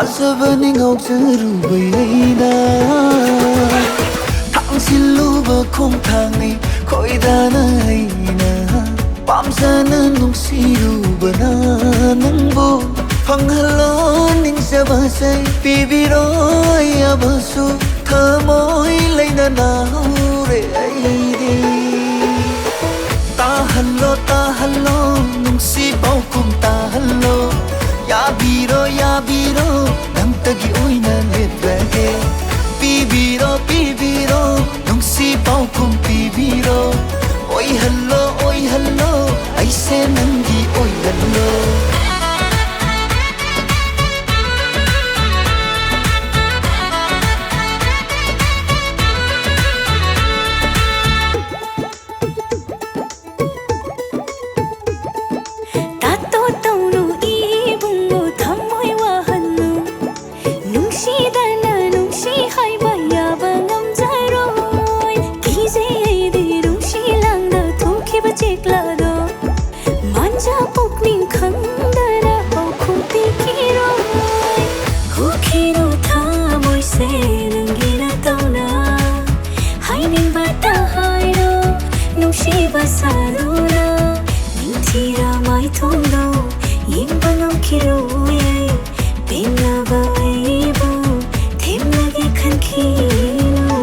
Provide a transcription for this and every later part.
ꯐꯖꯕꯅꯤ ꯉꯥꯎꯖꯔꯨꯕꯩ ꯑꯩꯅ ꯊꯥꯡꯖꯤꯜꯂꯨꯕ ꯈꯣꯡꯊꯥꯡꯅꯤ ꯈꯣꯏꯗꯥꯅ ꯑꯩꯅ ꯄꯥꯝꯖꯅ ꯅꯨꯡꯁꯤꯔꯨꯕꯅ ꯅꯪꯕꯨ ꯐꯪꯍꯜꯂꯣ ꯅꯤꯡꯖꯕꯁꯩ ꯄꯤꯕꯤꯔꯣ ꯌꯥꯕꯁꯨ ꯊꯃꯣꯏ ꯂꯩꯅꯅ ꯍꯧꯔꯦ ꯑꯩꯗꯤ ꯇꯥꯍꯜꯂꯣ ꯇꯥꯍꯜꯂꯣ ꯅꯨꯡꯁꯤ ꯄꯥꯎꯈꯨꯝ ꯇꯥꯍꯜꯂꯣ 야비로 야비로 남떡이 오이나 내빼게 비비로 비비로 농시 paukum 비비로 오이 할로 아이세 ನಂ기 오이 할로 Saruna Nintira mai thongdo Yingba ngamkiroye Benaba aibu Themlage khankino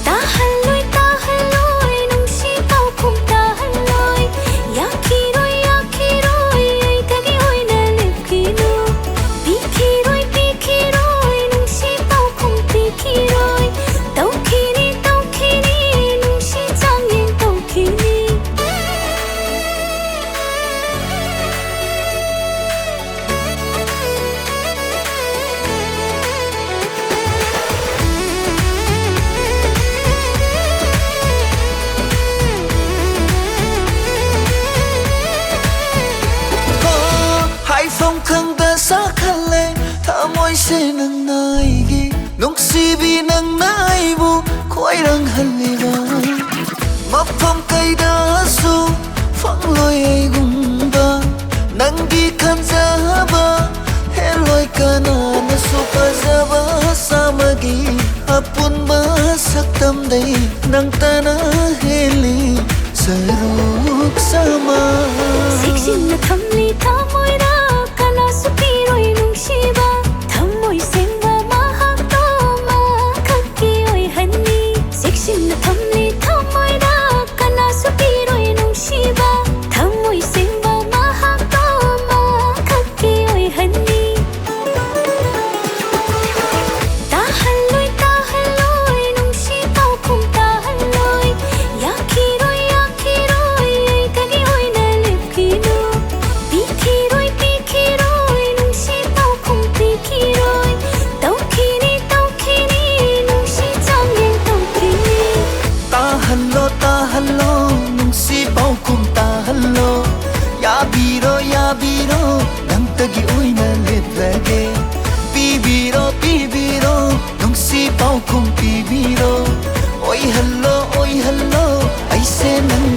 Tahalloi tahalloi Nungsi paukum tahalloi Yakiroi yakiroi Aitagi oina lepkino Pikiroi pikiroi Nungsi paukum pikiroi Taukini sakale thamoi se nang naigi nungsibi nang naibu khoirang haliba mafam kaida su fangloi gumba nanggi khanjaba heloi kana na su pazaba samagi apun ba saktam dei nang tana heli saruk sama siksin na thamli thamoi ra Supiroi nungsiba Thamoi sengba mahakto Makhaki oi hani Siksin na thamli thamoi ra Kana supiroi nungsiba Thamoi sengba mahakto Makhaki oi hani Tahalloi tahalloi Nungsi paukum tahalloi Yakiroi yakiroi Aitagi oina lepkino Pikiroi pikiroi Tahallo nungsi paukum tahallo Yabiro yabiro namtagi oina leplage Bibiro bibiro nungsi paukum bibiro Oy hallo aise nang